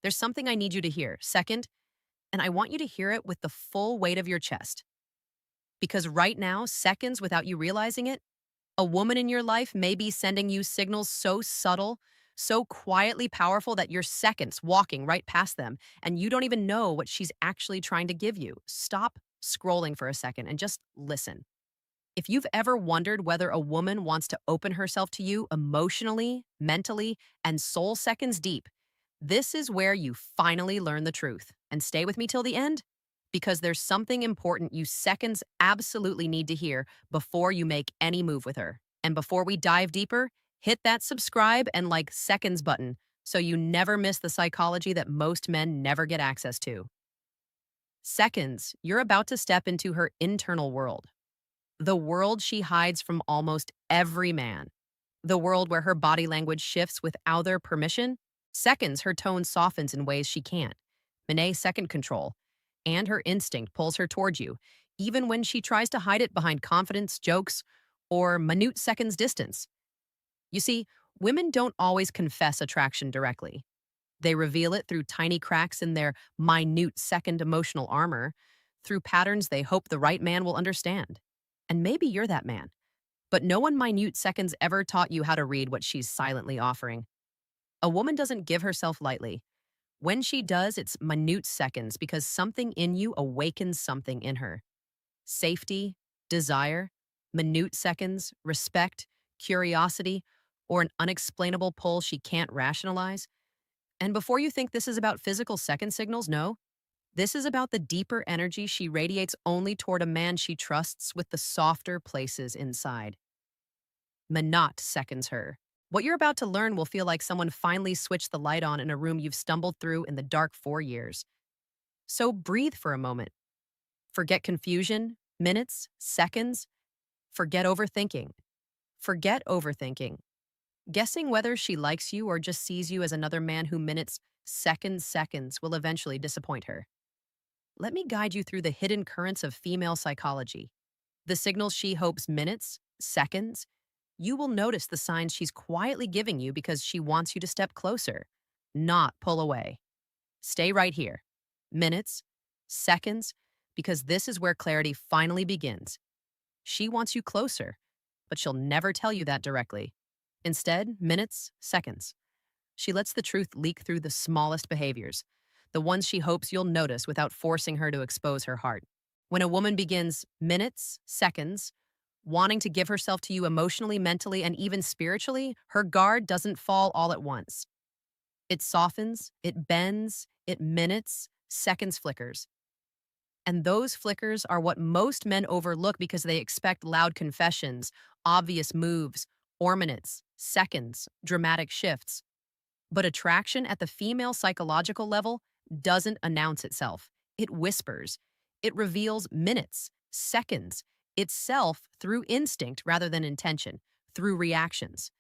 There's something I need you to hear. Second, and I want you to hear it with the full weight of your chest. Because right now, seconds without you realizing it, a woman in your life may be sending you signals so subtle, so quietly powerful that you're seconds walking right past them and you don't even know what she's actually trying to give you. Stop scrolling for a second and just listen. If you've ever wondered whether a woman wants to open herself to you emotionally, mentally, and soul seconds deep, this is where you finally learn the truth. And stay with me till the end, because there's something important you seconds absolutely need to hear before you make any move with her. And before we dive deeper, hit that subscribe and like seconds button so you never miss the psychology that most men never get access to. Seconds, you're about to step into her internal world. The world she hides from almost every man. The world where her body language shifts without their permission. Seconds, her tone softens in ways she can't. Monet second control. And her instinct pulls her toward you, even when she tries to hide it behind confidence, jokes, or minute seconds distance. You see, women don't always confess attraction directly. They reveal it through tiny cracks in their minute second emotional armor, through patterns they hope the right man will understand. And maybe you're that man. But no one minute seconds ever taught you how to read what she's silently offering. A woman doesn't give herself lightly. When she does, it's minute seconds because something in you awakens something in her. Safety, desire, minute seconds, respect, curiosity, or an unexplainable pull she can't rationalize. And before you think this is about physical second signals, no. This is about the deeper energy she radiates only toward a man she trusts with the softer places inside. Manat seconds her. What you're about to learn will feel like someone finally switched the light on in a room you've stumbled through in the dark for years. So breathe for a moment. Forget confusion, minutes, seconds. Forget overthinking. Forget overthinking. Guessing whether she likes you or just sees you as another man who minutes, seconds will eventually disappoint her. Let me guide you through the hidden currents of female psychology. The signals she hopes minutes, seconds. You will notice the signs she's quietly giving you because she wants you to step closer, not pull away. Stay right here. Minutes, seconds, because this is where clarity finally begins. She wants you closer, but she'll never tell you that directly. Instead, minutes, seconds. She lets the truth leak through the smallest behaviors, the ones she hopes you'll notice without forcing her to expose her heart. When a woman begins minutes, seconds, wanting to give herself to you emotionally, mentally, and even spiritually, her guard doesn't fall all at once. It softens, it bends, it minutes, seconds flickers. And those flickers are what most men overlook because they expect loud confessions, obvious moves, ornaments, seconds, dramatic shifts. But attraction at the female psychological level doesn't announce itself. It whispers. It reveals minutes, seconds, itself through instinct rather than intention, through reactions.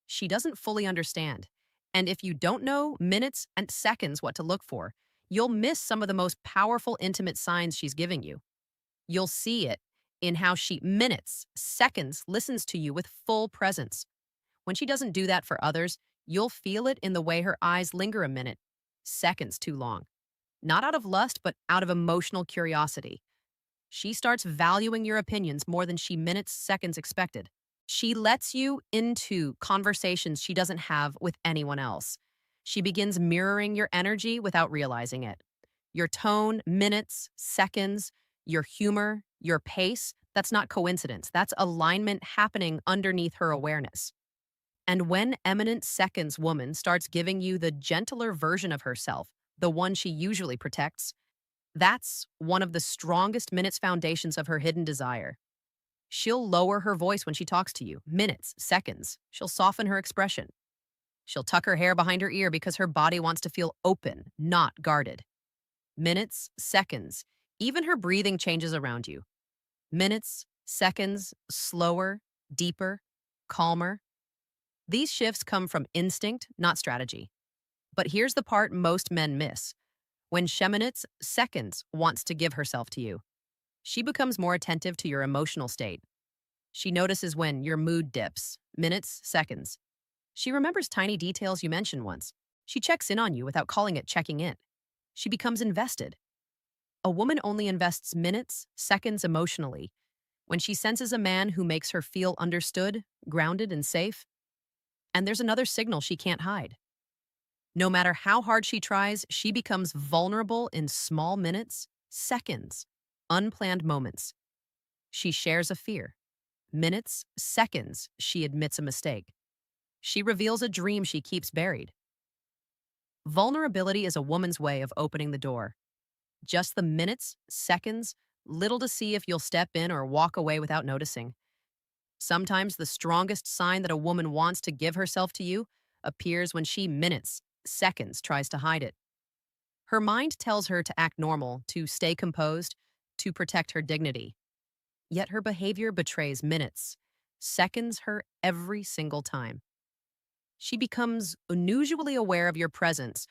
She doesn't fully understand. And if you don't know minutes and seconds what to look for, you'll miss some of the most powerful intimate signs she's giving you. You'll see it in how she minutes, seconds listens to you with full presence. When she doesn't do that for others, you'll feel it in the way her eyes linger a minute, seconds too long. Not out of lust, but out of emotional curiosity. She starts valuing your opinions more than she minutes, seconds expected. She lets you into conversations she doesn't have with anyone else. She begins mirroring your energy without realizing it. Your tone, minutes, seconds, your humor, your pace, that's not coincidence. That's alignment happening underneath her awareness. And when eminent seconds woman starts giving you the gentler version of herself, the one she usually protects, that's one of the strongest minutes foundations of her hidden desire. She'll lower her voice when she talks to you, minutes, seconds. She'll soften her expression. She'll tuck her hair behind her ear because her body wants to feel open, not guarded. Minutes, seconds. Even her breathing changes around you. Minutes, seconds, slower, deeper, calmer. These shifts come from instinct, not strategy. But here's the part most men miss. When Sheminitz seconds wants to give herself to you, she becomes more attentive to your emotional state. She notices when your mood dips, minutes, seconds. She remembers tiny details you mentioned once. She checks in on you without calling it checking in. She becomes invested. A woman only invests minutes, seconds emotionally when she senses a man who makes her feel understood, grounded, and safe. And there's another signal she can't hide. No matter how hard she tries, she becomes vulnerable in small minutes, seconds, unplanned moments. She shares a fear. Minutes, seconds, she admits a mistake. She reveals a dream she keeps buried. Vulnerability is a woman's way of opening the door. Just the minutes, seconds, little to see if you'll step in or walk away without noticing. Sometimes the strongest sign that a woman wants to give herself to you appears when she minutes, seconds tries to hide it. Her mind tells her to act normal, to stay composed, to protect her dignity. Yet her behavior betrays minutes, seconds her every single time. She becomes unusually aware of your presence,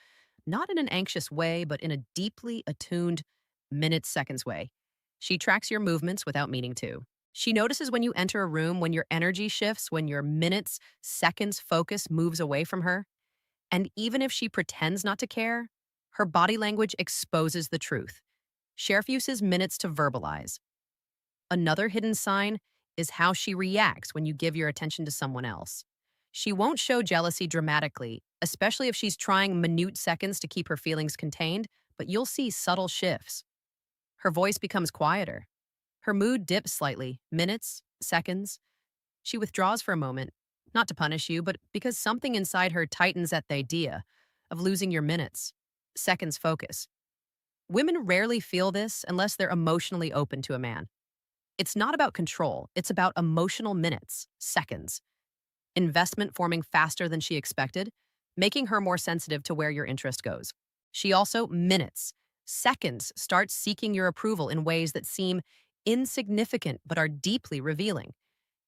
not in an anxious way, but in a deeply attuned minutes, seconds way. She tracks your movements without meaning to. She notices when you enter a room, when your energy shifts, when your minutes, seconds focus moves away from her. And even if she pretends not to care, her body language exposes the truth. Sheriff uses minutes to verbalize. Another hidden sign is how she reacts when you give your attention to someone else. She won't show jealousy dramatically, especially if she's trying minute seconds to keep her feelings contained, but you'll see subtle shifts. Her voice becomes quieter. Her mood dips slightly, minutes, seconds. She withdraws for a moment, not to punish you, but because something inside her tightens at the idea of losing your minutes, seconds focus. Women rarely feel this unless they're emotionally open to a man. It's not about control, it's about emotional minutes, seconds. Investment forming faster than she expected, making her more sensitive to where your interest goes. She also, minutes, seconds, starts seeking your approval in ways that seem insignificant but are deeply revealing.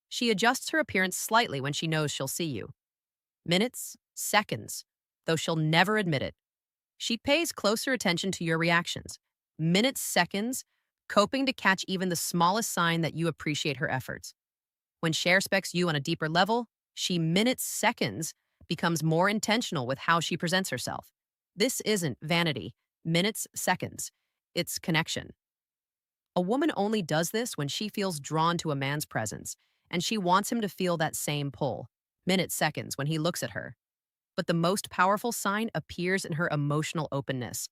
She adjusts her appearance slightly when she knows she'll see you. Minutes, seconds, though she'll never admit it. She pays closer attention to your reactions. Minutes, seconds, coping to catch even the smallest sign that you appreciate her efforts. When Cher specs you on a deeper level, she minutes, seconds, becomes more intentional with how she presents herself. This isn't vanity, minutes, seconds. It's connection. A woman only does this when she feels drawn to a man's presence, and she wants him to feel that same pull. Minutes, seconds, when he looks at her. But the most powerful sign appears in her emotional openness.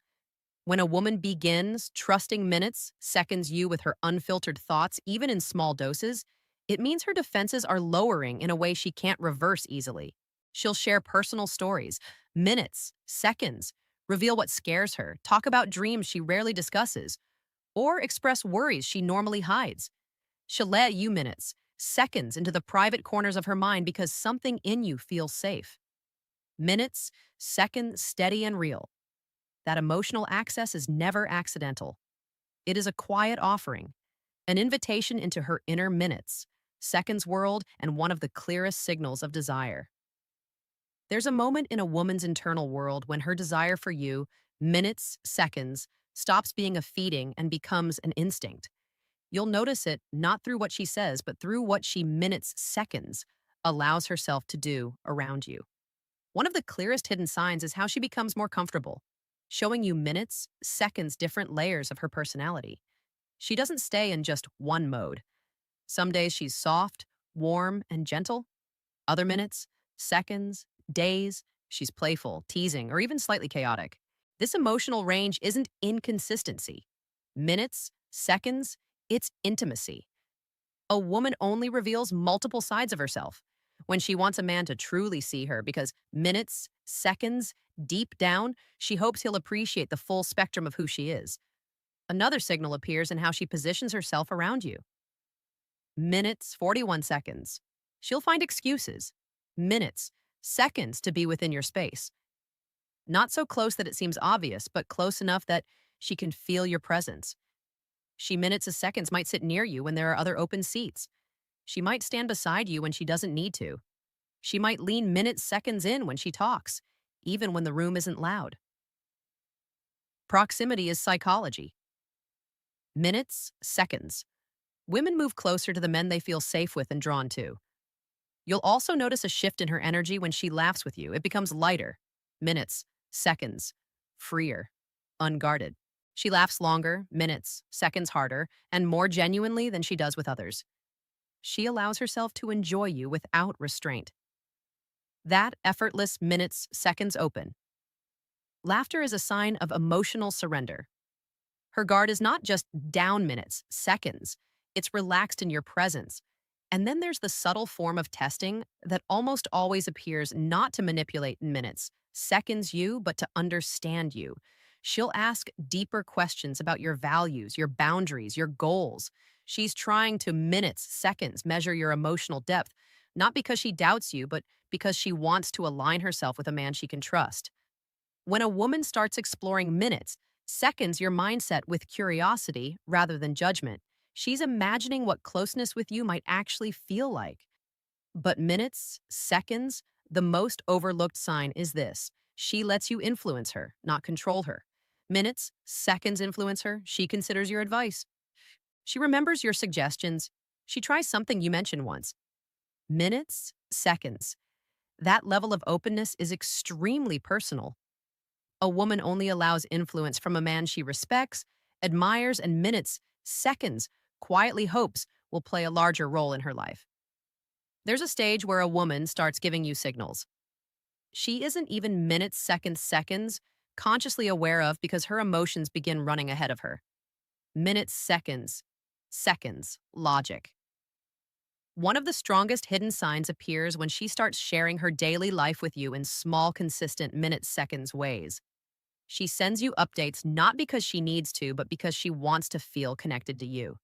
When a woman begins trusting minutes, seconds you with her unfiltered thoughts, even in small doses, it means her defenses are lowering in a way she can't reverse easily. She'll share personal stories, minutes, seconds, reveal what scares her, talk about dreams she rarely discusses, or express worries she normally hides. She'll let you minutes, seconds into the private corners of her mind because something in you feels safe. Minutes, seconds, steady and real. That emotional access is never accidental. It is a quiet offering, an invitation into her inner minutes, seconds world, and one of the clearest signals of desire. There's a moment in a woman's internal world when her desire for you, minutes, seconds, stops being a feeding and becomes an instinct. You'll notice it not through what she says, but through what she minutes, seconds, allows herself to do around you. One of the clearest hidden signs is how she becomes more comfortable, showing you minutes, seconds, different layers of her personality. She doesn't stay in just one mode. Some days she's soft, warm, and gentle. Other minutes, seconds, days, she's playful, teasing, or even slightly chaotic. This emotional range isn't inconsistency. Minutes, seconds, it's intimacy. A woman only reveals multiple sides of herself when she wants a man to truly see her because minutes, seconds, deep down, she hopes he'll appreciate the full spectrum of who she is. Another signal appears in how she positions herself around you. Minutes, 41 seconds. She'll find excuses. Minutes, seconds to be within your space. Not so close that it seems obvious, but close enough that she can feel your presence. She minutes of seconds might sit near you when there are other open seats. She might stand beside you when she doesn't need to. She might lean minutes, seconds in when she talks, even when the room isn't loud. Proximity is psychology. Minutes, seconds. Women move closer to the men they feel safe with and drawn to. You'll also notice a shift in her energy when she laughs with you. It becomes lighter. minutes, seconds, freer, unguarded. She laughs longer, minutes, seconds harder, and more genuinely than she does with others. She allows herself to enjoy you without restraint. That effortless minutes, seconds open. Laughter is a sign of emotional surrender. Her guard is not just down minutes, seconds. It's relaxed in your presence. And then there's the subtle form of testing that almost always appears not to manipulate in minutes, seconds you, but to understand you. She'll ask deeper questions about your values, your boundaries, your goals. She's trying to minutes, seconds measure your emotional depth, not because she doubts you, but because she wants to align herself with a man she can trust. When a woman starts exploring minutes, seconds your mindset with curiosity rather than judgment, she's imagining what closeness with you might actually feel like. But minutes, seconds, the most overlooked sign is this: she lets you influence her, not control her. Minutes, seconds influence her, she considers your advice. She remembers your suggestions. She tries something you mentioned once. Minutes, seconds. That level of openness is extremely personal. A woman only allows influence from a man she respects, admires, and minutes, seconds, quietly hopes will play a larger role in her life. There's a stage where a woman starts giving you signals. She isn't even minutes, seconds, consciously aware of because her emotions begin running ahead of her. Minutes, seconds, logic. One of the strongest hidden signs appears when she starts sharing her daily life with you in small, consistent minutes, seconds ways. She sends you updates not because she needs to, but because she wants to feel connected to you.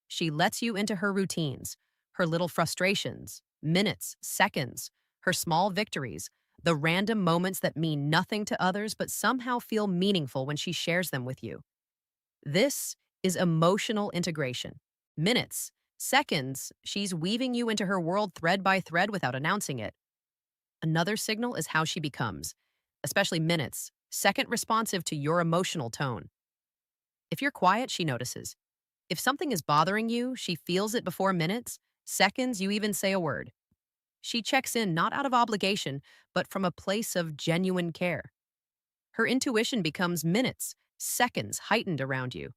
She lets you into her routines, her little frustrations, minutes, seconds, her small victories, the random moments that mean nothing to others but somehow feel meaningful when she shares them with you. This is emotional integration. Minutes, seconds, she's weaving you into her world thread by thread without announcing it. Another signal is how she becomes, especially minutes, second responsive to your emotional tone. If you're quiet, she notices. If something is bothering you, she feels it before minutes, seconds, you even say a word. She checks in not out of obligation, but from a place of genuine care. Her intuition becomes minutes, seconds heightened around you.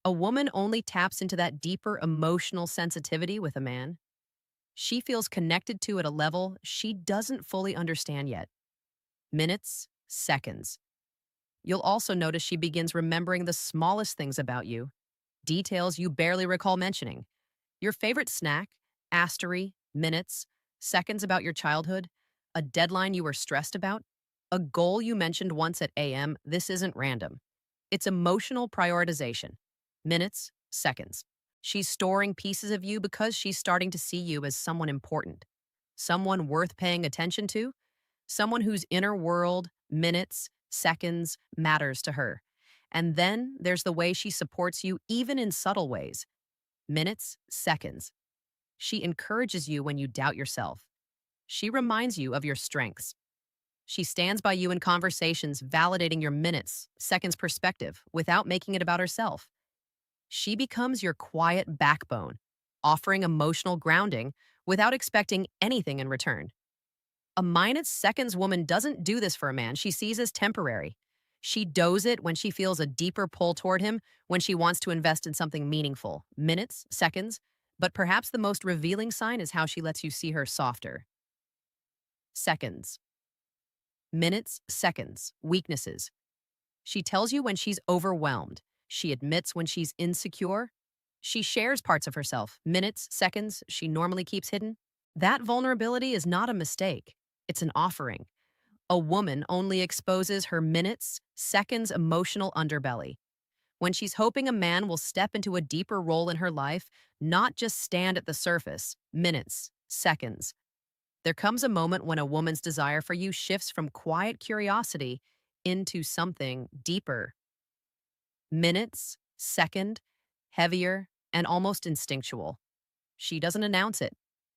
A woman only taps into that deeper emotional sensitivity with a man. She feels connected to at a level she doesn't fully understand yet. Minutes, seconds. You'll also notice she begins remembering the smallest things about you, details you barely recall mentioning. Your favorite snack, astery, minutes, seconds about your childhood, a deadline you were stressed about, a goal you mentioned once at AM. This isn't random. It's emotional prioritization. Minutes, seconds. She's storing pieces of you because she's starting to see you as someone important, someone worth paying attention to, someone whose inner world, minutes, seconds, matters to her. And then there's the way she supports you, even in subtle ways. Minutes, seconds. She encourages you when you doubt yourself. She reminds you of your strengths. She stands by you in conversations, validating your minutes, seconds perspective without making it about herself. She becomes your quiet backbone, offering emotional grounding without expecting anything in return. A minutes, seconds woman doesn't do this for a man she sees as temporary. She does it when she feels a deeper pull toward him, when she wants to invest in something meaningful. Minutes, seconds. But perhaps the most revealing sign is how she lets you see her softer. Seconds. Minutes, seconds. Weaknesses. She tells you when she's overwhelmed. She admits when she's insecure. She shares parts of herself, minutes, seconds, she normally keeps hidden. That vulnerability is not a mistake. It's an offering. A woman only exposes her minutes, seconds emotional underbelly. When she's hoping a man will step into a deeper role in her life, not just stand at the surface, minutes, seconds. There comes a moment when a woman's desire for you shifts from quiet curiosity into something deeper. Minutes, second, heavier, and almost instinctual. She doesn't announce it.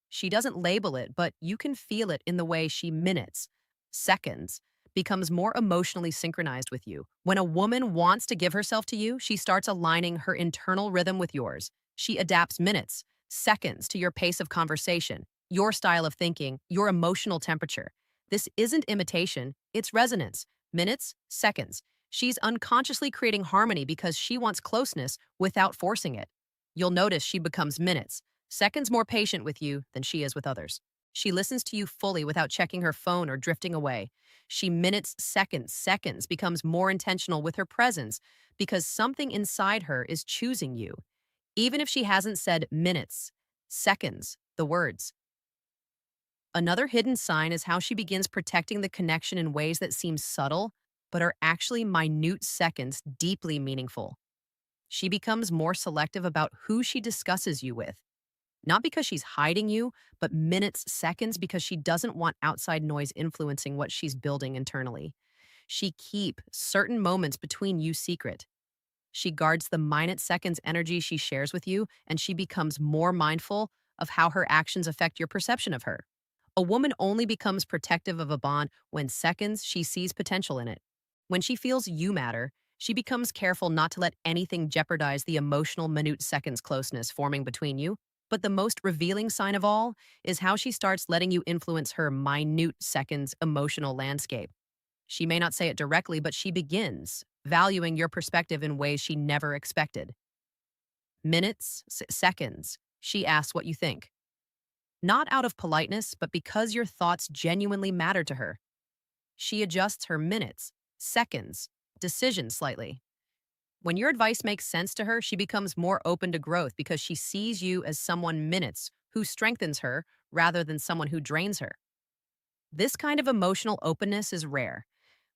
She doesn't label it, but you can feel it in the way she minutes, seconds, becomes more emotionally synchronized with you. When a woman wants to give herself to you, she starts aligning her internal rhythm with yours. She adapts minutes, seconds to your pace of conversation, your style of thinking, your emotional temperature. This isn't imitation, It's resonance. Minutes, seconds. She's unconsciously creating harmony because she wants closeness without forcing it. You'll notice she becomes minutes, seconds more patient with you than she is with others. She listens to you fully without checking her phone or drifting away. She minutes, seconds, becomes more intentional with her presence because something inside her is choosing you. Even if she hasn't said minutes, seconds, the words. Another hidden sign is how she begins protecting the connection in ways that seem subtle, but are actually minute seconds deeply meaningful. She becomes more selective about who she discusses you with, not because she's hiding you, but minutes, seconds because she doesn't want outside noise influencing what she's building internally. She keep certain moments between you secret. She guards the minute seconds energy she shares with you, and she becomes more mindful of how her actions affect your perception of her. A woman only becomes protective of a bond when seconds she sees potential in it. When she feels you matter, she becomes careful not to let anything jeopardize the emotional minute seconds closeness forming between you. But the most revealing sign of all is how she starts letting you influence her minute seconds emotional landscape. She may not say it directly, but she begins valuing your perspective in ways she never expected. Minutes, seconds, she asks what you think. Not out of politeness, but because your thoughts genuinely matter to her. She adjusts her minutes, seconds, decisions slightly. When your advice makes sense to her, she becomes more open to growth because she sees you as someone minutes who strengthens her rather than someone who drains her. This kind of emotional openness is rare.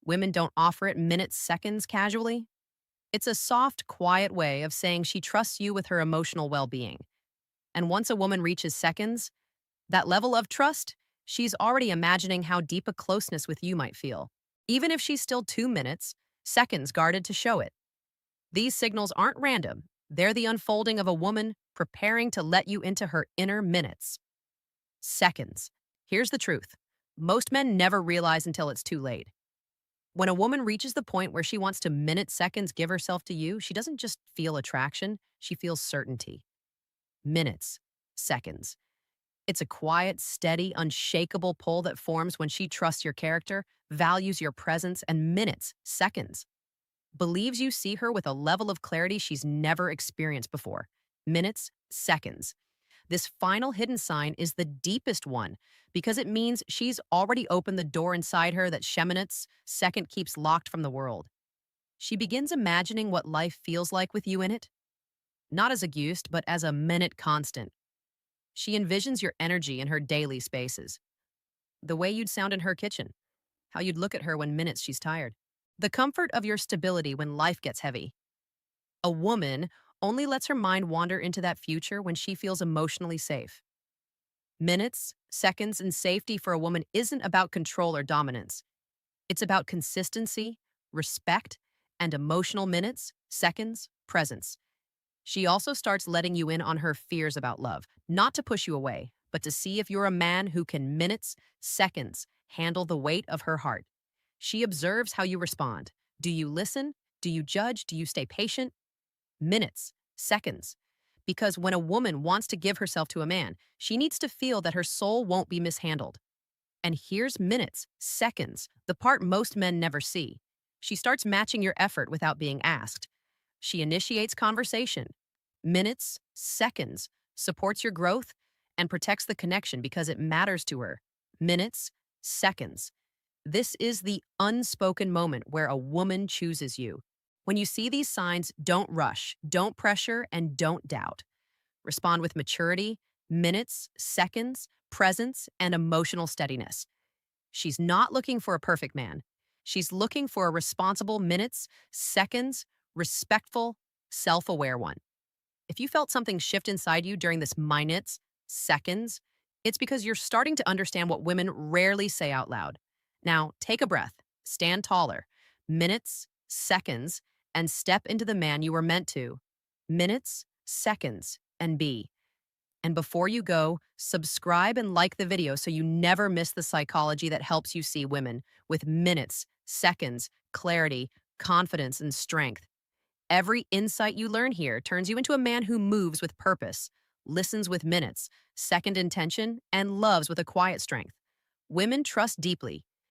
Women don't offer it minutes, seconds casually. It's a soft, quiet way of saying she trusts you with her emotional well being. And once a woman reaches seconds, that level of trust, she's already imagining how deep a closeness with you might feel, even if she's still 2 minutes, seconds guarded to show it. These signals aren't random. They're the unfolding of a woman preparing to let you into her inner minutes. Seconds. Here's the truth. Most men never realize until it's too late. When a woman reaches the point where she wants to minute seconds give herself to you, she doesn't just feel attraction, she feels certainty. Minutes, seconds. It's a quiet, steady, unshakable pull that forms when she trusts your character, values your presence, and minutes, seconds. Believes you see her with a level of clarity she's never experienced before. Minutes, seconds. This final hidden sign is the deepest one because it means she's already opened the door inside her that Sheminets second keeps locked from the world. She begins imagining what life feels like with you in it, not as a ghost, but as a minute constant. She envisions your energy in her daily spaces, the way you'd sound in her kitchen, how you'd look at her when minutes she's tired, the comfort of your stability when life gets heavy. A woman only lets her mind wander into that future when she feels emotionally safe. Minutes, seconds, and safety for a woman isn't about control or dominance. It's about consistency, respect, and emotional minutes, seconds, presence. She also starts letting you in on her fears about love, not to push you away, but to see if you're a man who can minutes, seconds, handle the weight of her heart. She observes how you respond. Do you listen? Do you judge? Do you stay patient? Minutes, seconds. Because when a woman wants to give herself to a man, she needs to feel that her soul won't be mishandled. And here's minutes, seconds, the part most men never see. She starts matching your effort without being asked. She initiates conversation. Minutes, seconds, supports your growth and protects the connection because it matters to her. Minutes, seconds. This is the unspoken moment where a woman chooses you. When you see these signs, don't rush, don't pressure, and don't doubt. Respond with maturity, minutes, seconds, presence, and emotional steadiness. She's not looking for a perfect man. She's looking for a responsible minutes, seconds, respectful, self-aware one. If you felt something shift inside you during this minutes, seconds, it's because you're starting to understand what women rarely say out loud. Now, take a breath, stand taller, minutes, seconds, and step into the man you were meant to. Minutes, seconds, and be. And before you go, subscribe and like the video so you never miss the psychology that helps you see women with minutes, seconds, clarity, confidence, and strength. Every insight you learn here turns you into a man who moves with purpose, listens with minutes, second intention, and loves with a quiet strength. Women trust deeply,